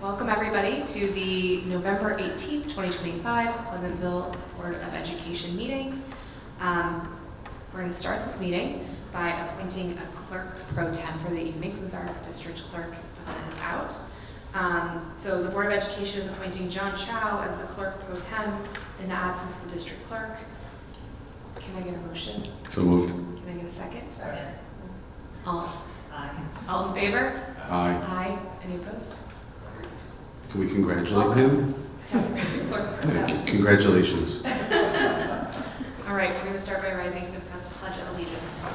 Welcome everybody to the November 18th, 2025 Pleasantville Board of Education meeting. We're going to start this meeting by appointing a clerk pro tem for the evening since our district clerk is out. So the Board of Education is appointing John Chow as the clerk pro tem in the absence of the district clerk. Can I get a motion? So moved. Can I get a second? Second. All in favor? Aye. Aye. Any opposed? Can we congratulate him? Clerk pro tem. Congratulations. All right, we're going to start by rising to the Pledge of Allegiance.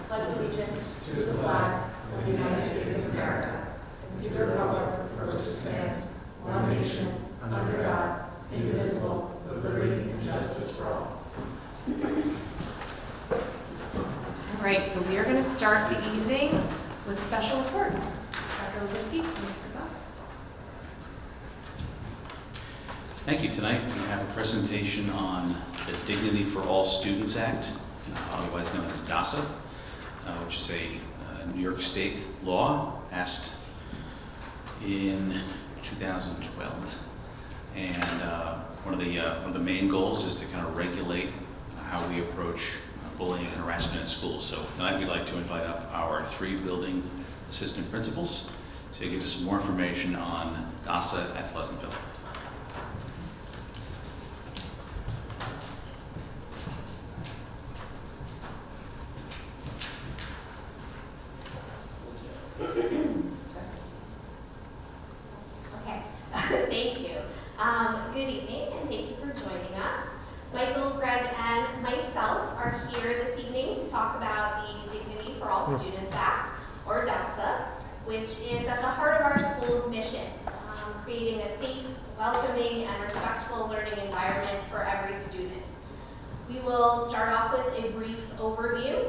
Pledge allegiance to the flag of the United States of America and to the republic for which it stands, one nation, under God, indivisible, with liberty and justice for all. All right, so we are going to start the evening with a special report. Dr. Lipinski, can you kick us off? Thank you. Tonight we have a presentation on the Dignity for All Students Act, otherwise known as DASA, which is a New York State law passed in 2012. And one of the main goals is to kind of regulate how we approach bullying and harassment in schools. So tonight we'd like to invite up our 3 building assistant principals to give us some more information on DASA at Pleasantville. Okay, thank you. Good evening, and thank you for joining us. Michael, Greg, and myself are here this evening to talk about the Dignity for All Students Act, or DASA, which is at the heart of our school's mission, creating a safe, welcoming, and respectful learning environment for every student. We will start off with a brief overview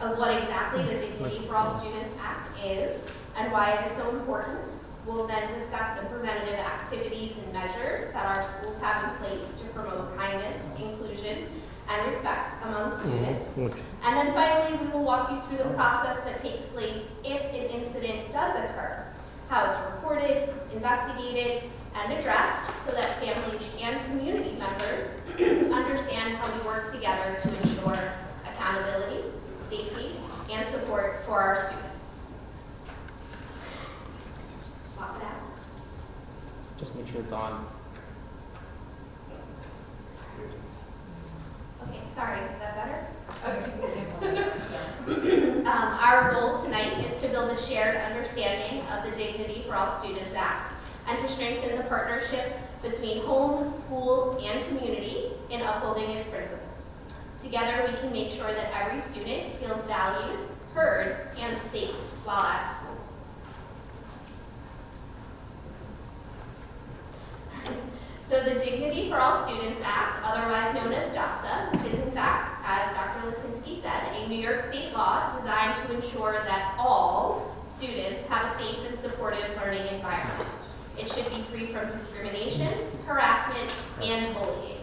of what exactly the Dignity for All Students Act is and why it is so important. We'll then discuss the preventative activities and measures that our schools have in place to promote kindness, inclusion, and respect among students. And then finally, we will walk you through the process that takes place if an incident does occur, how it's reported, investigated, and addressed so that families and community members understand how we work together to ensure accountability, safety, and support for our students. Swap it out. Just make sure it's on. Okay, sorry, is that better? Okay. Our goal tonight is to build a shared understanding of the Dignity for All Students Act and to strengthen the partnership between home, school, and community in upholding its principles. Together, we can make sure that every student feels valued, heard, and safe while at school. So the Dignity for All Students Act, otherwise known as DASA, is in fact, as Dr. Lipinski said, a New York State law designed to ensure that all students have a safe and supportive learning environment. It should be free from discrimination, harassment, and bullying.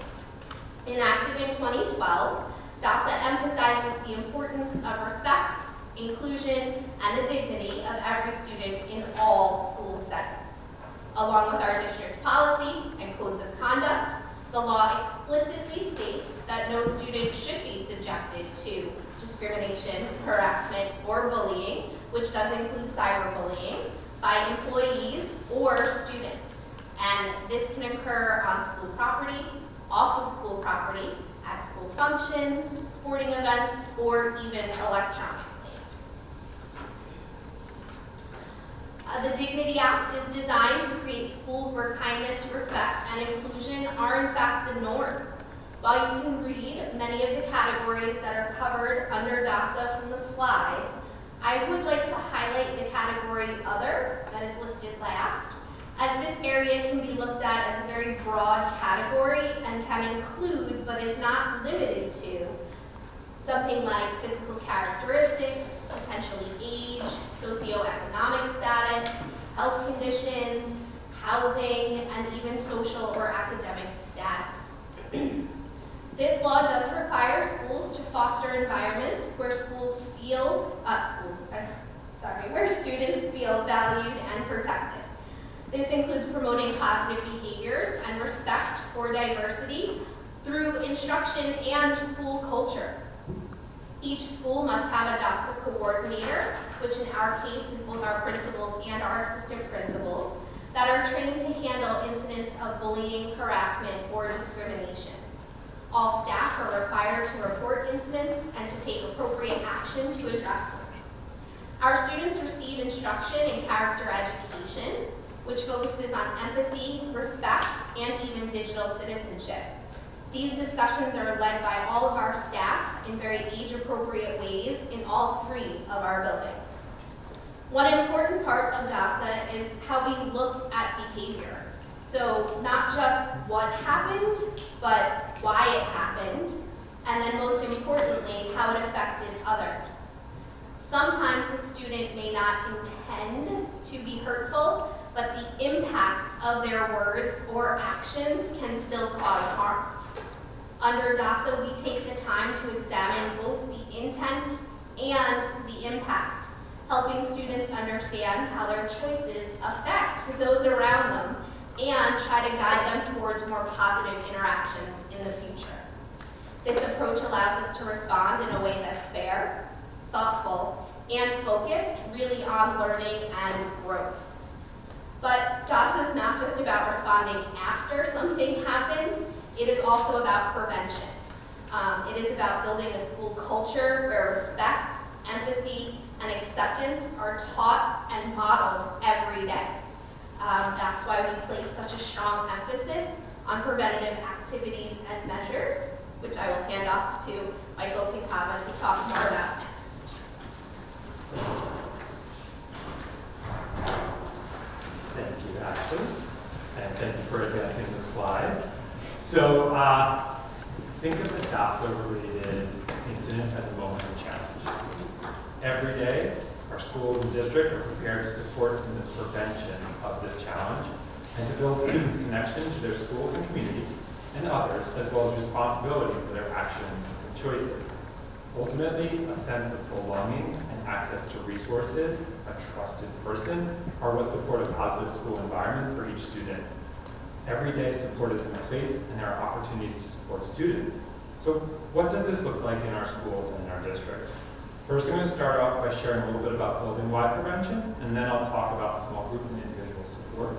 Enacted in 2012, DASA emphasizes the importance of respect, inclusion, and the dignity of every student in all school settings. Along with our district policy and codes of conduct, the law explicitly states that no student should be subjected to discrimination, harassment, or bullying, which does include cyberbullying, by employees or students. And this can occur on school property, off of school property, at school functions, sporting events, or even electronically. The Dignity Act is designed to create schools where kindness, respect, and inclusion are in fact the norm. While you can read many of the categories that are covered under DASA from the slide, I would like to highlight the category Other that is listed last, as this area can be looked at as a very broad category and can include, but is not limited to, something like physical characteristics, potentially age, socioeconomic status, health conditions, housing, and even social or academic status. This law does require schools to foster environments where where students feel valued and protected. This includes promoting positive behaviors and respect for diversity through instruction and school culture. Each school must have a DASA coordinator, which in our case is both our principals and our assistant principals, that are trained to handle incidents of bullying, harassment, or discrimination. All staff are required to report incidents and to take appropriate action to address them. Our students receive instruction in character education, which focuses on empathy, respect, and even digital citizenship. These discussions are led by all of our staff in very age-appropriate ways in all 3 of our buildings. One important part of DASA is how we look at behavior. So not just what happened, but why it happened, and then most importantly, how it affected others. Sometimes a student may not intend to be hurtful, but the impact of their words or actions can still cause harm. Under DASA, we take the time to examine both the intent and the impact, helping students understand how their choices affect those around them and try to guide them towards more positive interactions in the future. This approach allows us to respond in a way that's fair, thoughtful, and focused really on learning and growth. But DASA is not just about responding after something happens, it is also about prevention. It is about building a school culture where respect, empathy, and acceptance are taught and modeled every day. That's why we place such a strong emphasis on preventative activities and measures, which I will hand off to Michael Pincava to talk more about next. Thank you, Ashley, and thank you for advancing the slide. So think of the DASA-related incident as a moment of challenge. Every day, our schools and district are prepared to support in the prevention of this challenge and to build students' connection to their schools and community and others, as well as responsibility for their actions and choices. Ultimately, a sense of belonging and access to resources, a trusted person, are what support a positive school environment for each student. Every day support is in place and there are opportunities to support students. So what does this look like in our schools and in our district? First, I'm going to start off by sharing a little bit about building-wide prevention, and then I'll talk about small group and individual support.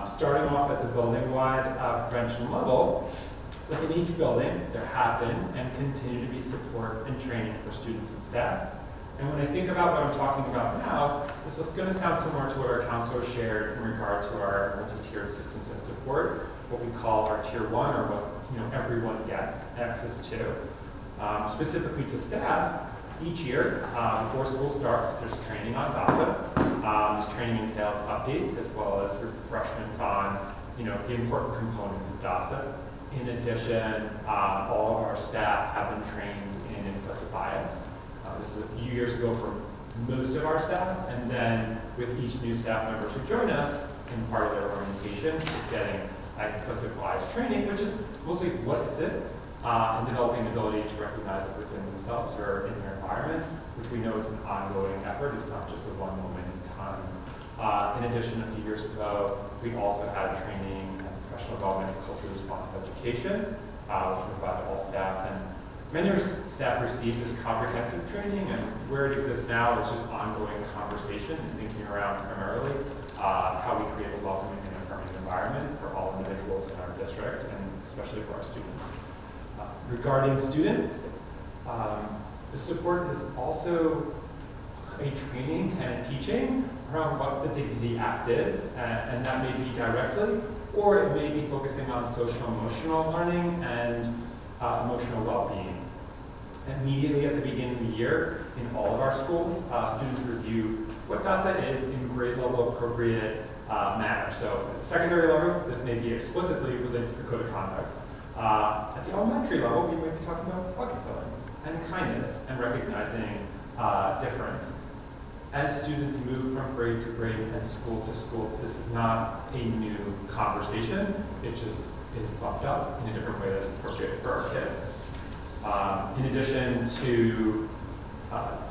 Starting off at the building-wide prevention level, within each building, there have been and continue to be support and training for students and staff. And when I think about what I'm talking about now, this is going to sound similar to what our counselor shared in regard to our multi-tiered systems and support, what we call our tier 1, or what everyone gets access to. Specifically to staff, each year, before school starts, there's training on DASA. This training entails updates as well as refreshments on the important components of DASA. In addition, all of our staff have been trained in implicit bias. This is a few years ago for most of our staff, and then with each new staff members who join us, in part of their orientation is getting implicit bias training, which is mostly what is it, and developing the ability to recognize it within themselves or in their environment, which we know is an ongoing effort. It's not just a one moment in time. In addition, a few years ago, we also had training and professional development in culturally responsive education, which we provide all staff. And many of our staff received this comprehensive training, and where it exists now is just ongoing conversation and thinking around primarily how we create a welcoming and affirming environment for all individuals in our district, and especially for our students. Regarding students, the support is also a training and a teaching around what the Dignity Act is, and that may be directly, or it may be focusing on social-emotional learning and emotional well-being. Immediately at the beginning of the year, in all of our schools, students review what DASA is in grade level appropriate manner. So at the secondary level, this may be explicitly related to the code of conduct. At the elementary level, we might be talking about bucket filling and kindness and recognizing difference. As students move from grade to grade and school to school, this is not a new conversation. It just is buffed up in a different way that's appropriate for our kids. In addition to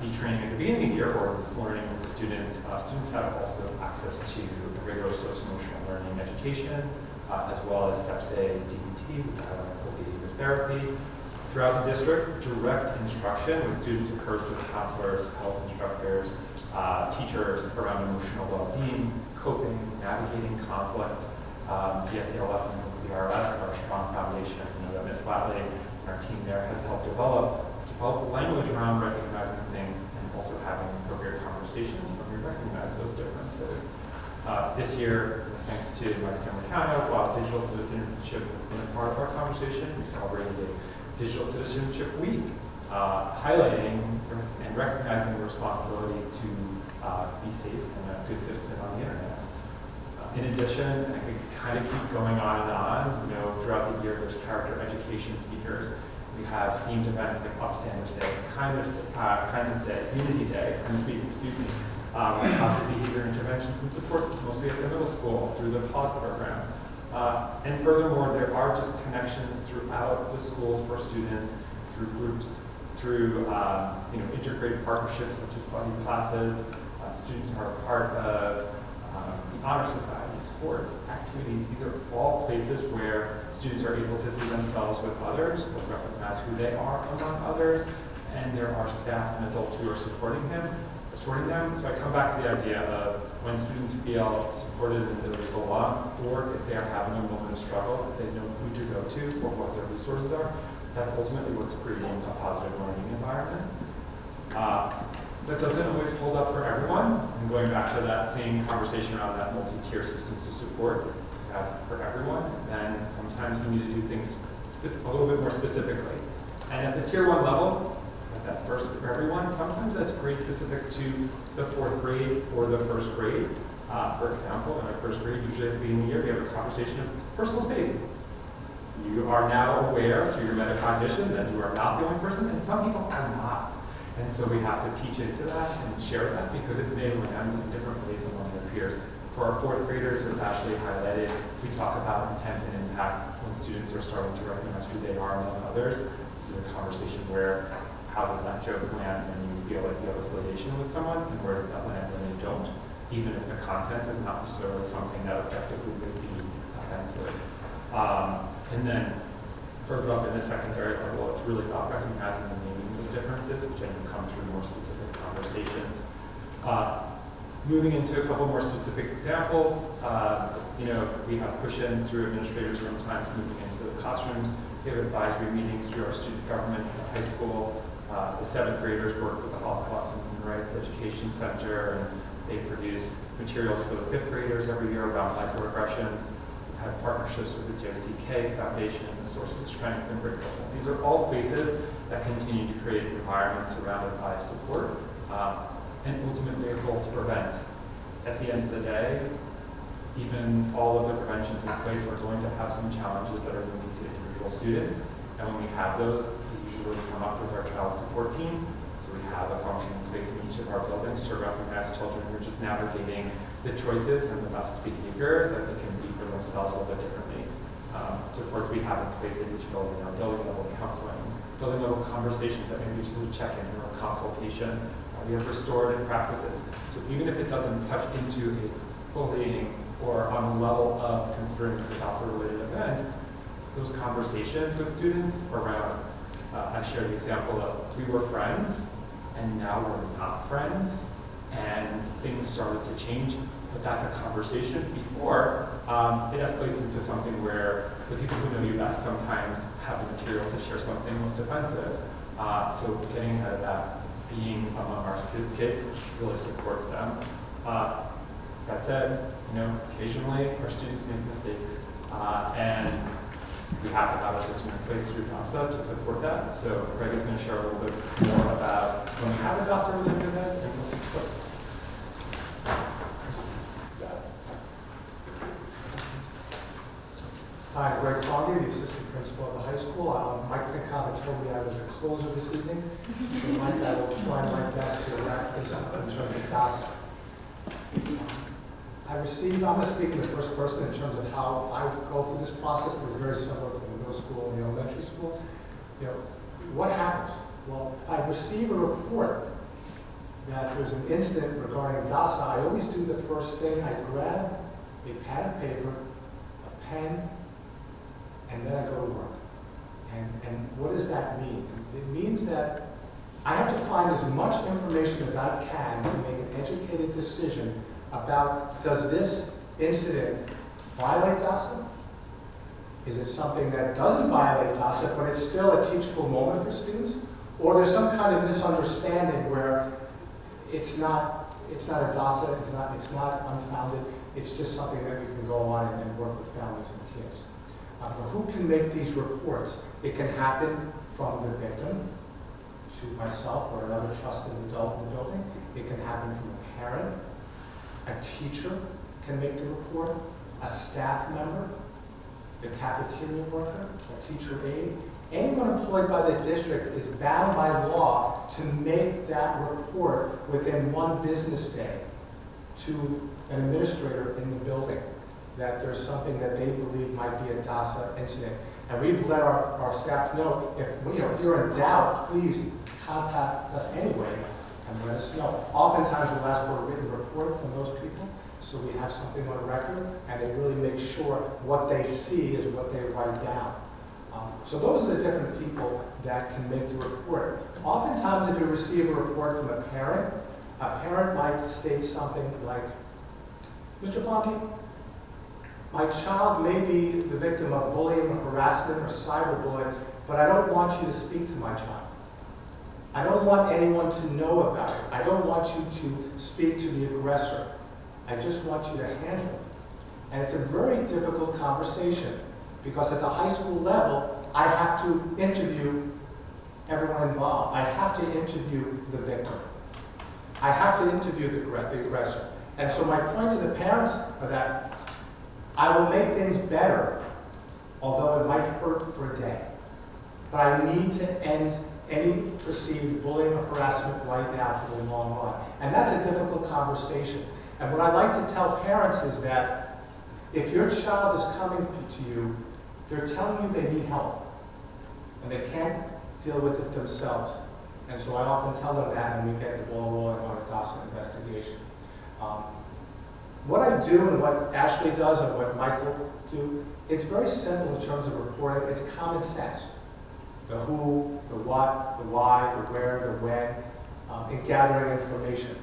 the training at the beginning of the year, or this learning with the students, students have also access to rigorous social emotional learning education, as well as STEPS A, DBT, behavior therapy. Throughout the district, direct instruction with students occurs with counselors, health instructors, teachers around emotional well-being, coping, navigating conflict. The SEL lessons of the RS are a strong foundation. That Ms. Flatley and our team there has helped develop language around recognizing things and also having appropriate conversations when we recognize those differences. This year, thanks to Mike Sammartano, while digital citizenship has been a part of our conversation, we celebrated a Digital Citizenship Week, highlighting and recognizing the responsibility to be safe and a good citizen on the internet. In addition, I could kind of keep going on and on. Throughout the year, there's character education speakers. We have themed events like Upstanders Day, Kindness Day, Unity Day, Friends Week, positive behavior interventions and supports, mostly at the middle school through the PAUSE program. And furthermore, there are just connections throughout the schools for students, through groups, through integrated partnerships such as buddy classes. Students are a part of the Honor Society, sports, activities. These are all places where students are able to see themselves with others, or recognize who they are among others, and there are staff and adults who are supporting them. So I come back to the idea of when students feel supported and that they belong, or if they are having a moment of struggle, that they know who to go to or what their resources are. That's ultimately what's creating a positive learning environment. That doesn't always hold up for everyone. And going back to that same conversation around that multi-tier systems of support we have for everyone, then sometimes we need to do things a little bit more specifically. And at the tier 1 level, at that first for everyone, sometimes that's grade specific to the 4th grade or the 1st grade. For example, in our 1st grade, usually at the beginning of the year, we have a conversation of personal space. You are now aware through your metacognition that you are not the only person, and some people are not. And so we have to teach into that and share that because it may land in different ways among their peers. For our 4th graders, as Ashley highlighted, we talk about intent and impact when students are starting to recognize who they are among others. This is a conversation where how does that joke land when you feel like you have affiliation with someone, and where does that land when you don't, even if the content is not necessarily something that objectively would be offensive. And then further up in the secondary level, it's really about recognizing and naming those differences, which I can come through more specific conversations. Moving into a couple more specific examples, we have push-ins through administrators sometimes moving into the classrooms. We have advisory meetings through our student government at the high school. The 7th graders work with the Holocaust and Human Rights Education Center, and they produce materials for the 5th graders every year around microaggressions. We've had partnerships with the JOCK Foundation and the Source of Strength and Brick Building. These are all places that continue to create environments surrounded by support and ultimately a goal to prevent. At the end of the day, even all of the preventions in place are going to have some challenges that are unique to individual students. And when we have those, we usually come up with our child support team. So we have a function in place in each of our buildings to recognize children who are just navigating the choices and the best behavior that they can be for themselves a little bit differently. Supports we have in place at each building are building level counseling, building level conversations that maybe just a check-in or a consultation. We have restorative practices. So even if it doesn't touch into a bullying or on the level of considering it's a DASA-related event, those conversations with students around, I shared the example of we were friends and now we're not friends and things started to change, but that's a conversation before it escalates into something where the people who know you best sometimes have the material to share something most offensive. So getting ahead of that, being among our kids really supports them. That said, occasionally our students make mistakes, and we have to have a system in place through DASA to support that. So Greg is going to share a little bit more about when we have a DASA-related event and what takes place. Hi, Greg Foggy, the assistant principal of the high school. Mike Piccata told me I was a closer this evening, so Mike, I will try my best to wrap this up in terms of DASA. I'm going to speak in the first person in terms of how I go through this process, but it's very similar from the middle school and the elementary school. What happens? Well, if I receive a report that there's an incident regarding DASA, I always do the first thing. I grab a pad of paper, a pen, and then I go to work. And what does that mean? It means that I have to find as much information as I can to make an educated decision about, does this incident violate DASA? Is it something that doesn't violate DASA, but it's still a teachable moment for students? Or there's some kind of misunderstanding where it's not a DASA, it's not unfounded, it's just something that we can go on and work with families and kids. But who can make these reports? It can happen from the victim to myself or another trusted adult in the building. It can happen from a parent. A teacher can make the report. A staff member, the cafeteria worker, a teacher aide. Anyone employed by the district is bound by law to make that report within 1 business day to an administrator in the building that there's something that they believe might be a DASA incident. And we've let our staff know, if you're in doubt, please contact us anyway and let us know. Oftentimes we'll ask for a written report from those people so we have something on record, and they really make sure what they see is what they write down. So those are the different people that can make the report. Oftentimes if you receive a report from a parent might state something like, Mr. Fonke, my child may be the victim of bullying or harassment or cyberbullying, but I don't want you to speak to my child. I don't want anyone to know about it. I don't want you to speak to the aggressor. I just want you to handle it. And it's a very difficult conversation because at the high school level, I have to interview everyone involved. I have to interview the victim. I have to interview the aggressor. And so my point to the parents are that I will make things better, although it might hurt for a day. But I need to end any perceived bullying or harassment right now for the long run. And that's a difficult conversation. And what I like to tell parents is that if your child is coming to you, they're telling you they need help. And they can't deal with it themselves. And so I often tell them that, and we get the ball rolling on a DASA investigation. What I do and what Ashley does and what Michael do, it's very simple in terms of reporting. It's common sense. The who, the what, the why, the where, the when, in gathering information.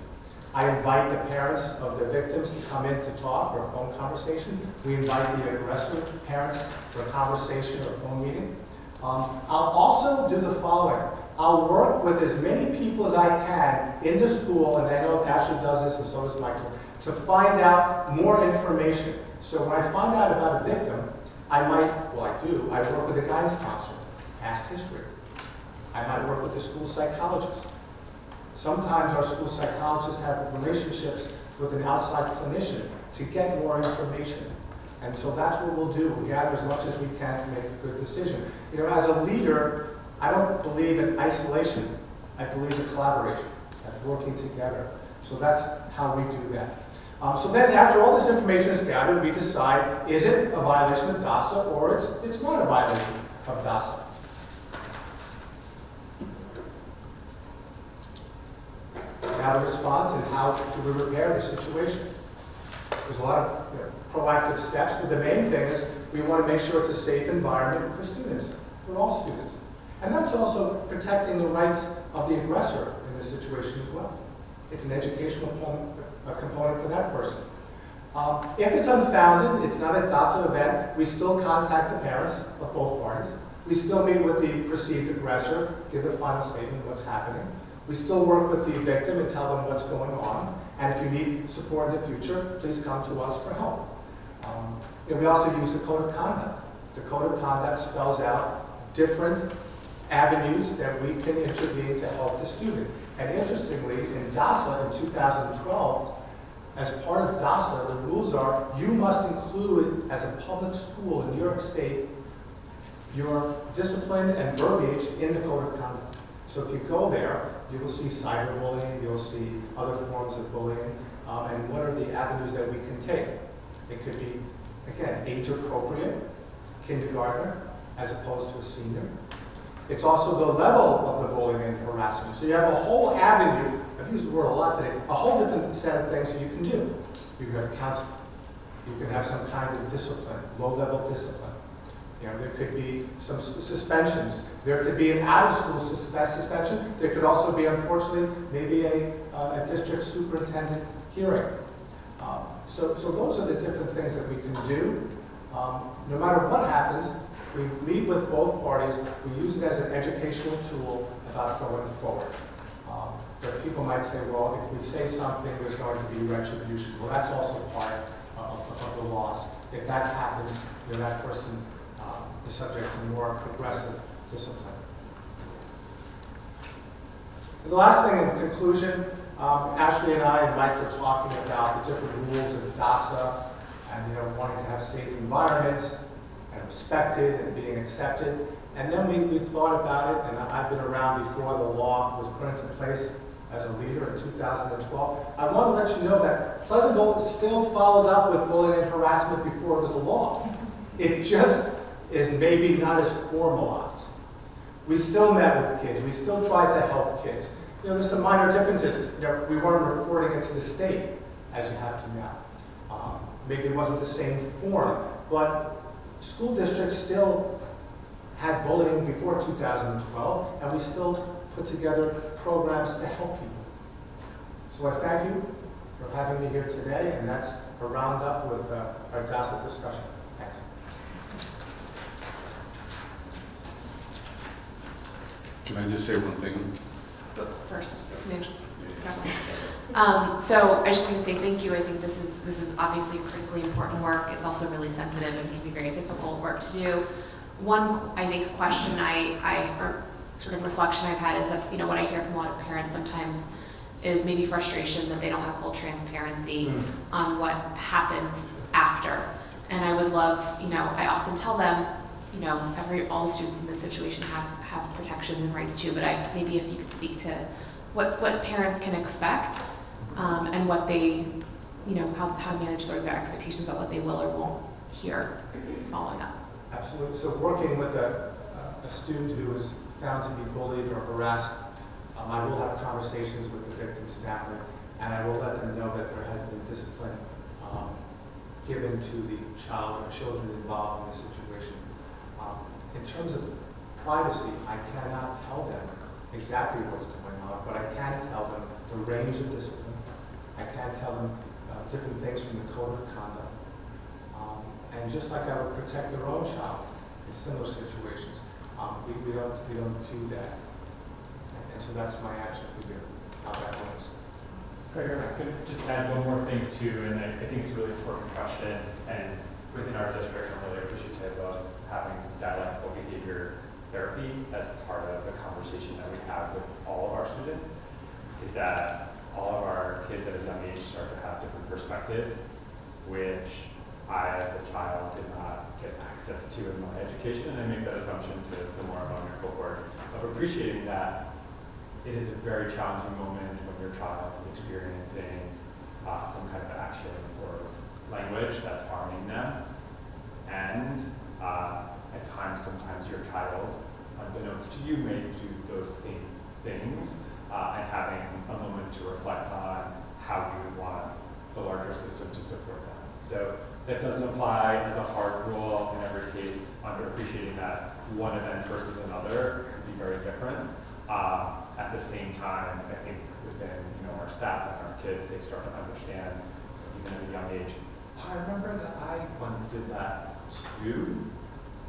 I invite the parents of the victims to come in to talk for a phone conversation. We invite the aggressor parents for a conversation or a phone meeting. I'll also do the following. I'll work with as many people as I can in the school, and I know Ashley does this and so does Michael, to find out more information. So when I find out about a victim, I work with a guidance counselor, past history. I might work with the school psychologist. Sometimes our school psychologists have relationships with an outside clinician to get more information. And so that's what we'll do. We'll gather as much as we can to make a good decision. As a leader, I don't believe in isolation. I believe in collaboration, and working together. So that's how we do that. So then after all this information is gathered, we decide, is it a violation of DASA or it's not a violation of DASA? Now the response and how do we repair the situation? There's a lot of proactive steps, but the main thing is we want to make sure it's a safe environment for students, for all students. And that's also protecting the rights of the aggressor in this situation as well. It's an educational component for that person. If it's unfounded, it's not a DASA event, we still contact the parents of both parties. We still meet with the perceived aggressor, give a final statement of what's happening. We still work with the victim and tell them what's going on. And if you need support in the future, please come to us for help. We also use the Code of Conduct. The Code of Conduct spells out different avenues that we can intervene to help the student. And interestingly, in DASA in 2012, as part of DASA, the rules are you must include, as a public school in New York State, your discipline and verbiage in the Code of Conduct. So if you go there, you will see cyberbullying, you'll see other forms of bullying, and what are the avenues that we can take? It could be, again, age appropriate, kindergartner, as opposed to a senior. It's also the level of the bullying and harassment. So you have a whole avenue, I've used the word a lot today, a whole different set of things that you can do. You can have counseling. You can have some kind of discipline, low-level discipline. You know, there could be some suspensions. There could be an out-of-school suspension. There could also be, unfortunately, maybe a district superintendent hearing. So those are the different things that we can do. No matter what happens, we meet with both parties. We use it as an educational tool about going forward. But people might say, well, if we say something, there's going to be retribution. Well, that's also part of the laws. If that happens, then that person is subject to more progressive discipline. And the last thing in conclusion, Ashley and I and Mike were talking about the different rules of DASA and wanting to have safe environments and respected and being accepted. And then we thought about it, and I've been around before the law was put into place as a leader in 2012. I want to let you know that Pleasantville still followed up with bullying and harassment before it was a law. It just is maybe not as formalized. We still met with kids. We still tried to help kids. There's some minor differences. We weren't reporting it to the state as you have to now. Maybe it wasn't the same form, but school districts still had bullying before 2012, and we still put together programs to help people. So I thank you for having me here today, and that's a roundup with our DASA discussion. Thanks. Can I just say one thing? First, so I just want to say thank you. I think this is obviously critically important work. It's also really sensitive and can be very difficult work to do. One, I think, question or sort of reflection I've had is that, what I hear from a lot of parents sometimes is maybe frustration that they don't have full transparency on what happens after. And I would love, I often tell them, all the students in this situation have protections and rights too, but maybe if you could speak to what parents can expect and what they, how to manage sort of their expectations about what they will or won't hear following up. Absolutely. So working with a student who is found to be bullied or harassed, I will have conversations with the victim's family, and I will let them know that there has been discipline given to the child or children involved in this situation. In terms of privacy, I cannot tell them exactly what's going on, but I can tell them the range of discipline. I can tell them different things from the code of conduct. And just like I would protect their own child in similar situations, we don't do that. And so that's my answer for you, how that works. Great. I could just add one more thing too, and I think it's a really important question, and within our district, I'm really appreciative of having dialectical behavior therapy as part of the conversation that we have with all of our students, is that all of our kids at a young age start to have different perspectives, which I, as a child, did not get access to in my education. And I make that assumption to somewhere among your cohort of appreciating that it is a very challenging moment when your child is experiencing some kind of action or language that's harming them. And at times, sometimes your child, unbeknownst to you, may do those same things, and having a moment to reflect on how you would want the larger system to support them. So that doesn't apply as a hard rule in every case, underappreciating that one event versus another could be very different. At the same time, I think within our staff and our kids, they start to understand, even at a young age, I remember that I once did that too.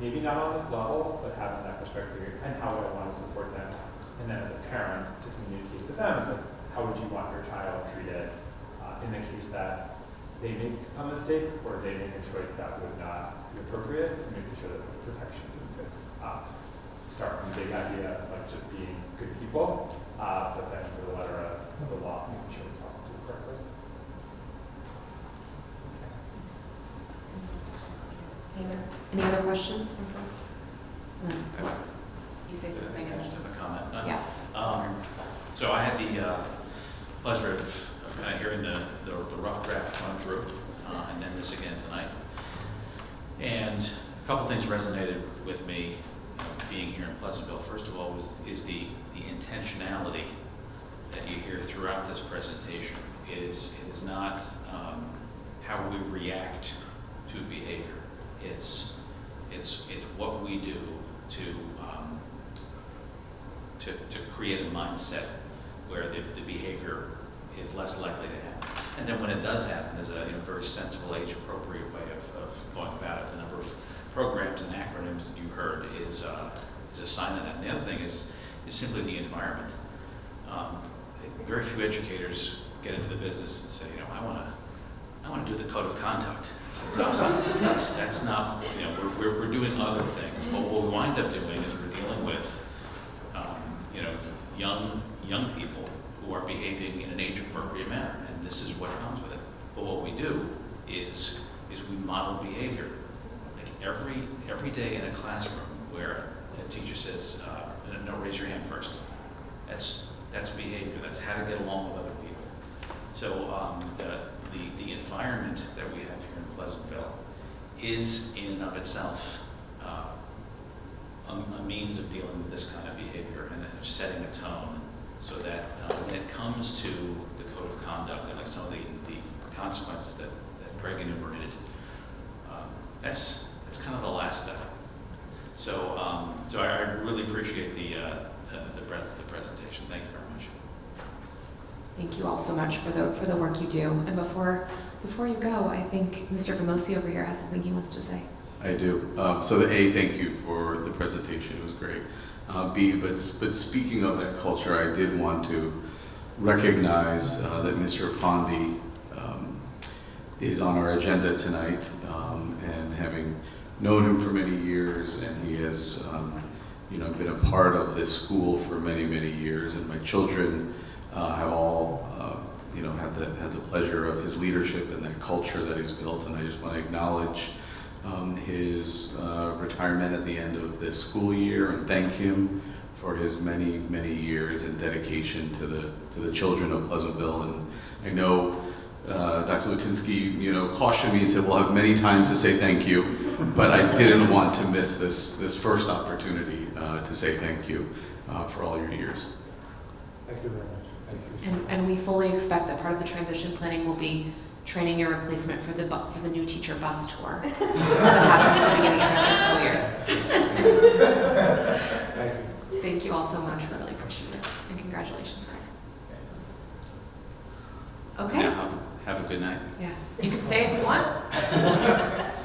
Maybe not on this level, but having that perspective, and how would I want to support them? And then as a parent, to communicate to them, it's like, how would you want your child treated in the case that they make a mistake or they make a choice that would not be appropriate? So making sure that there's protections in place. Start from the big idea of like just being good people, but then to the letter of the law, making sure we're talking to it correctly. Any other questions from folks? You say something. I just have a comment. Yeah. So I had the pleasure of kind of hearing the rough draft run through, and then this again tonight. And a couple things resonated with me, being here in Pleasantville, first of all, is the intentionality that you hear throughout this presentation. It is not how we react to behavior. It's what we do to create a mindset where the behavior is less likely to happen. And then when it does happen, there's a very sensible, age-appropriate way of going about it. The number of programs and acronyms that you heard is a sign of that. And the other thing is simply the environment. Very few educators get into the business and say, I want to do the code of conduct. That's not, we're doing other things. But what we wind up doing is we're dealing with, young people who are behaving in an age-appropriate manner, and this is what comes with it. But what we do is we model behavior. Like every day in a classroom where a teacher says, no, raise your hand first. That's behavior. That's how to get along with other people. So the environment that we have here in Pleasantville is in and of itself a means of dealing with this kind of behavior and then setting a tone so that when it comes to the code of conduct and like some of the consequences that Greg enumerated, that's kind of the last step. So I really appreciate the breadth of the presentation. Thank you very much. Thank you all so much for the work you do. And before you go, I think Mr. Gamosi over here has something he wants to say. I do. So the A, thank you for the presentation. It was great. B, but speaking of that culture, I did want to recognize that Mr. Fondi is on our agenda tonight, and having known him for many years, and he has been a part of this school for many, many years, and my children have all had the pleasure of his leadership and that culture that he's built, and I just want to acknowledge his retirement at the end of this school year and thank him for his many, many years and dedication to the children of Pleasantville. And I know Dr. Lutinsky, cautioned me and said we'll have many times to say thank you, but I didn't want to miss this first opportunity to say thank you for all your years. Thank you very much. Thank you. And we fully expect that part of the transition planning will be training your replacement for the new teacher bus tour that happens at the beginning of every school year. Thank you. Thank you all so much. We really appreciate it. And congratulations, Greg. Okay. Now, have a good night. Yeah. You can stay if you want.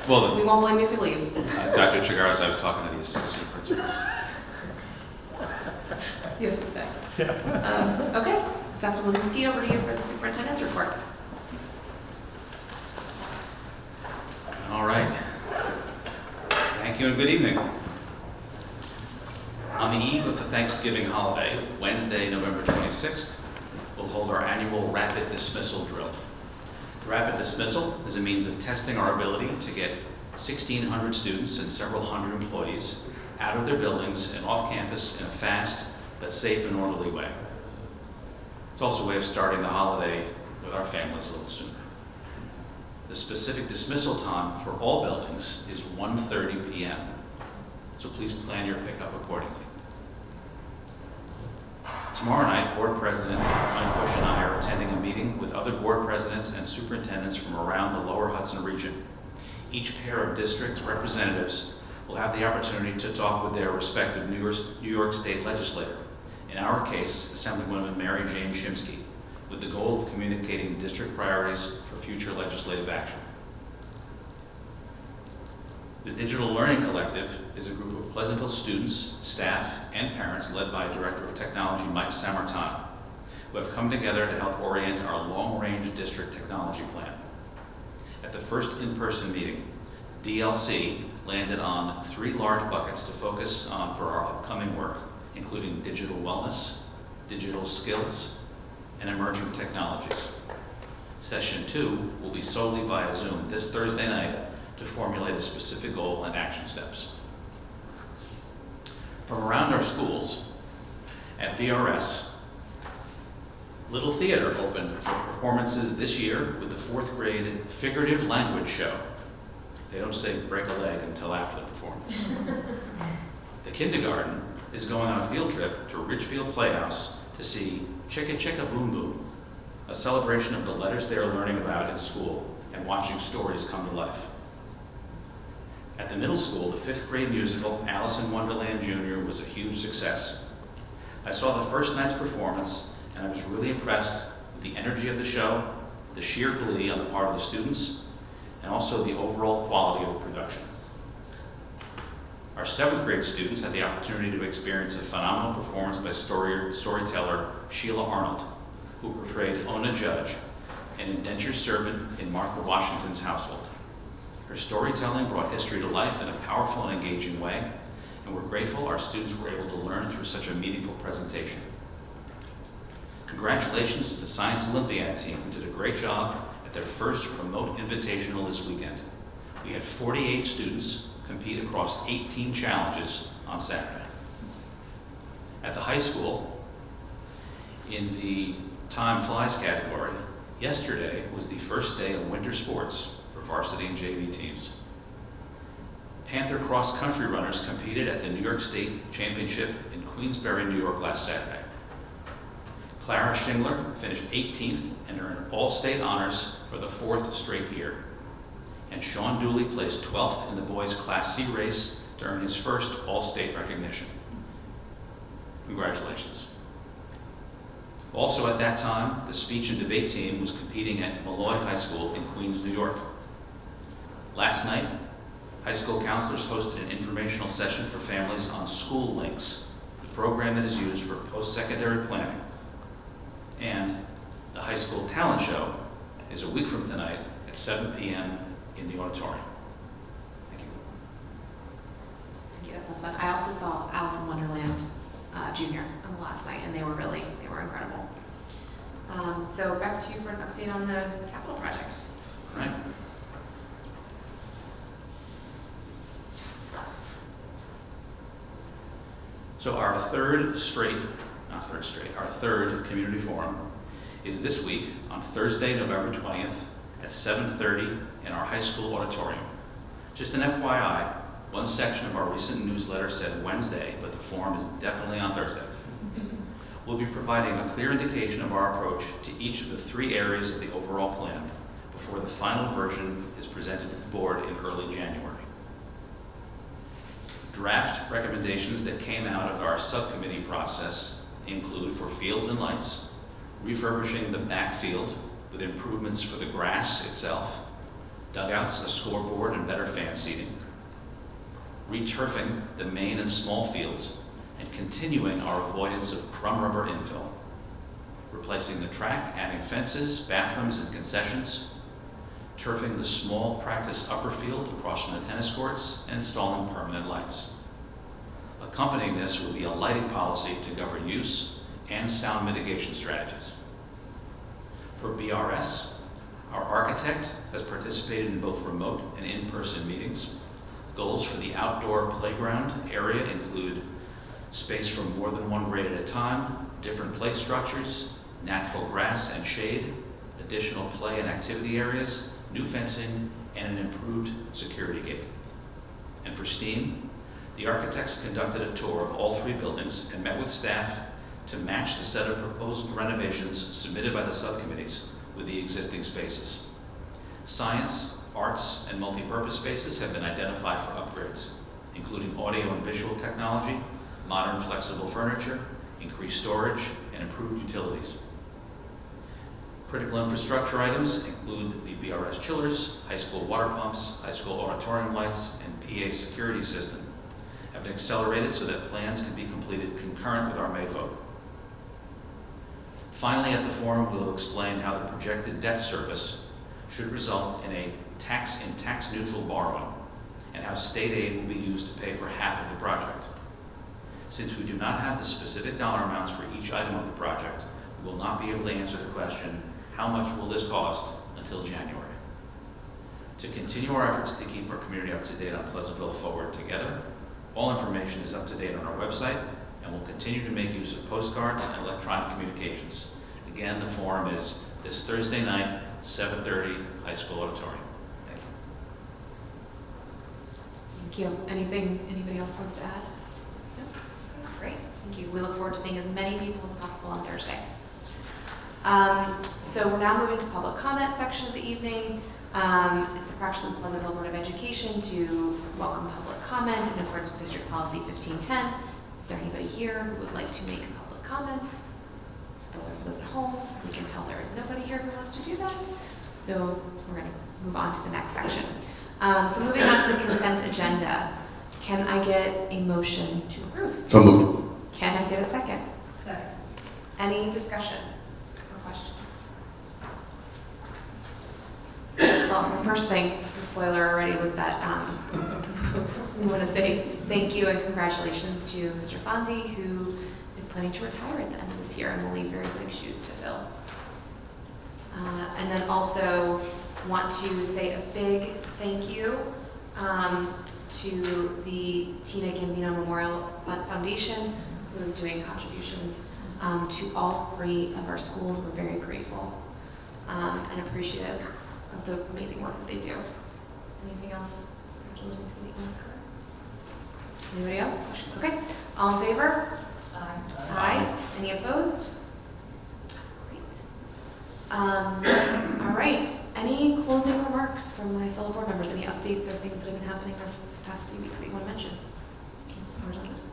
Well, We won't blame you if you leave. Dr. Chigaris, I was talking to the assistant principals. He has to stay. Okay. Dr. Levinsky, over to you for the superintendent's report. All right. Thank you and good evening. On the eve of the Thanksgiving holiday, Wednesday, November 26th, we'll hold our annual rapid dismissal drill. The rapid dismissal is a means of testing our ability to get 1,600 students and several hundred employees out of their buildings and off campus in a fast but safe and orderly way. It's also a way of starting the holiday with our families a little sooner. The specific dismissal time for all buildings is 1:30 p.m., so please plan your pickup accordingly. Tomorrow night, Board President Mike Bush and I are attending a meeting with other board presidents and superintendents from around the Lower Hudson region. Each pair of district representatives will have the opportunity to talk with their respective New York State legislator. In our case, Assemblywoman Mary Jane Shimsky, with the goal of communicating district priorities for future legislative action. The Digital Learning Collective is a group of Pleasantville students, staff, and parents led by Director of Technology Mike Sammartano, who have come together to help orient our long-range district technology plan. At the first in-person meeting, DLC landed on 3 large buckets to focus on for our upcoming work, including digital wellness, digital skills, and emerging technologies. Session 2 will be solely via Zoom this Thursday night to formulate a specific goal and action steps. From around our schools, at VRS, Little Theater opened for performances this year with the 4th grade figurative language show. They don't say break a leg until after the performance. The kindergarten is going on a field trip to Ridgefield Playhouse to see Chicka Chicka Boom Boom, a celebration of the letters they are learning about in school and watching stories come to life. At the middle school, the 5th grade musical Alice in Wonderland Jr. was a huge success. I saw the first night's performance and I was really impressed with the energy of the show, the sheer glee on the part of the students, and also the overall quality of the production. Our 7th grade students had the opportunity to experience a phenomenal performance by storyteller Sheila Arnold, who portrayed Ona Judge, an indentured servant in Martha Washington's household. Her storytelling brought history to life in a powerful and engaging way, and we're grateful our students were able to learn through such a meaningful presentation. Congratulations to the Science Olympiad team, who did a great job at their first remote invitational this weekend. We had 48 students compete across 18 challenges on Saturday. At the high school, in the Time Flies category, yesterday was the first day of winter sports for varsity and JV teams. Panther cross country runners competed at the New York State Championship in Queensbury, New York last Saturday. Clara Schingler finished 18th and earned all-state honors for the 4th straight year. And Sean Dooley placed 12th in the boys' Class C race to earn his first all-state recognition. Congratulations. Also at that time, the speech and debate team was competing at Malloy High School in Queens, New York. Last night, high school counselors hosted an informational session for families on School Links, the program that is used for post-secondary planning. And the high school talent show is a week from tonight at 7 p.m. in the auditorium. Thank you. Thank you, that sounds fun. I also saw Alice in Wonderland Junior on the last night, and they were incredible. So back to you for an update on the capital project. All right. So our third community forum is this week on Thursday, November 20th at 7:30 in our high school auditorium. Just an FYI, one section of our recent newsletter said Wednesday, but the forum is definitely on Thursday. We'll be providing a clear indication of our approach to each of the 3 areas of the overall plan before the final version is presented to the board in early January. Draft recommendations that came out of our subcommittee process include for fields and lights, refurbishing the backfield with improvements for the grass itself, dugouts, a scoreboard, and better fan seating, returfing the main and small fields, and continuing our avoidance of crumb rubber infill, replacing the track, adding fences, bathrooms, and concessions, turfing the small practice upper field across from the tennis courts, and installing permanent lights. Accompanying this will be a lighting policy to govern use and sound mitigation strategies. For BRS, our architect has participated in both remote and in-person meetings. Goals for the outdoor playground area include space for more than one grade at a time, different play structures, natural grass and shade, additional play and activity areas, new fencing, and an improved security gate. And for STEAM, the architects conducted a tour of all 3 buildings and met with staff to match the set of proposed renovations submitted by the subcommittees with the existing spaces. Science, arts, and multipurpose spaces have been identified for upgrades, including audio and visual technology, modern flexible furniture, increased storage, and improved utilities. Critical infrastructure items include the BRS chillers, high school water pumps, high school auditorium lights, and PA security system have been accelerated so that plans can be completed concurrent with our May vote. Finally, at the forum, we'll explain how the projected debt service should result in tax-neutral borrowing, and how state aid will be used to pay for half of the project. Since we do not have the specific dollar amounts for each item of the project, we will not be able to answer the question, how much will this cost, until January. To continue our efforts to keep our community up to date on Pleasantville Forward together, all information is up to date on our website, and we'll continue to make use of postcards and electronic communications. Again, the forum is this Thursday night, 7:30, high school auditorium. Thank you. Thank you. Anybody else wants to add? No? Great. Thank you. We look forward to seeing as many people as possible on Thursday. So we're now moving to public comment section of the evening. It's the practice of the Pleasantville Board of Education to welcome public comment in accordance with District Policy 1510. Is there anybody here who would like to make a public comment? Spoiler for those at home, we can tell there is nobody here who wants to do that. So we're going to move on to the next section. So moving on to the consent agenda. Can I get a motion to approve? So moved. Can I get a second? Second. Any discussion or questions? Well, the first thing, the spoiler already, was that we want to say thank you and congratulations to Mr. Fondi, who is planning to retire at the end of this year and will leave very big shoes to fill. And then also want to say a big thank you to the Tina Gambino Memorial Foundation, who is doing contributions to all 3 of our schools. We're very grateful and appreciative of the amazing work that they do. Anything else? Anybody else? Questions? Okay. All in favor? Aye. Aye. Any opposed? Great. All right. Any closing remarks from my fellow board members? Any updates or things that have been happening this past few weeks that you want to mention?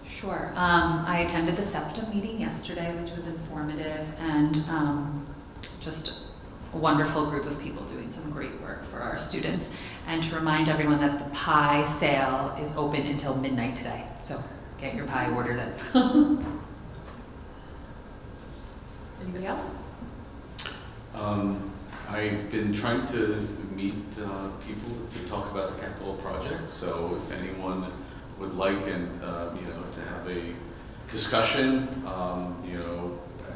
Sure. I attended the SEPTA meeting yesterday, which was informative, and just a wonderful group of people doing some great work for our students. And to remind everyone that the pie sale is open until midnight today, so get your pie orders in. Anybody else? I've been trying to meet people to talk about the capital project, so if anyone would like to have a discussion,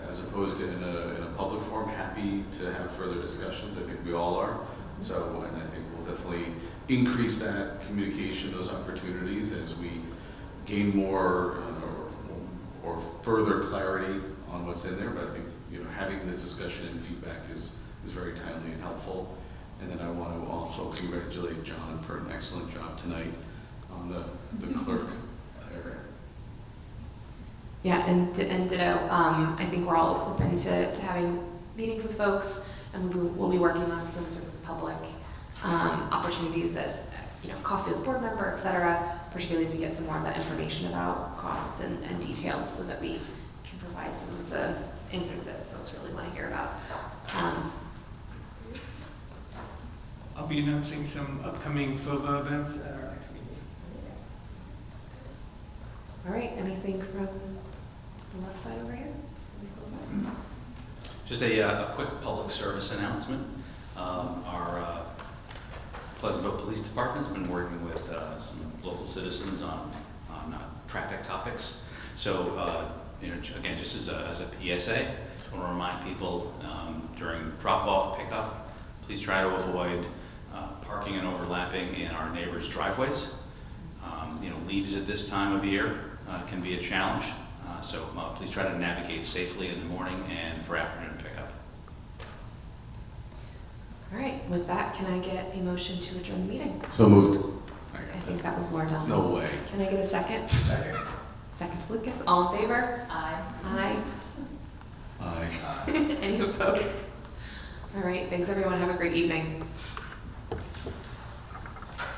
as opposed to in a public forum, happy to have further discussions. I think we all are. So, and I think we'll definitely increase that communication, those opportunities as we gain more or further clarity on what's in there. But I think having this discussion and feedback is very timely and helpful. And then I want to also congratulate John for an excellent job tonight on the clerk area. Yeah, and ditto. I think we're all open to having meetings with folks, and we'll be working on some sort of public opportunities at coffee with board member, et cetera, particularly if we get some more of that information about costs and details so that we can provide some of the answers that folks really want to hear about. I'll be announcing some upcoming FOBA events at our next meeting. All right, anything from the left side over here? Just a quick public service announcement. Our Pleasantville Police Department's been working with some local citizens on traffic topics. So, again, just as a PSA, I want to remind people during drop-off, pickup, please try to avoid parking and overlapping in our neighbors' driveways. Leaves at this time of year can be a challenge. So please try to navigate safely in the morning and for afternoon pickup. All right, with that, can I get a motion to adjourn the meeting? So moved. I think that was Laura Delman. No way. Can I get a second? Second to Lucas. All in favor? Aye. Aye. Aye. Any opposed? All right, thanks everyone. Have a great evening.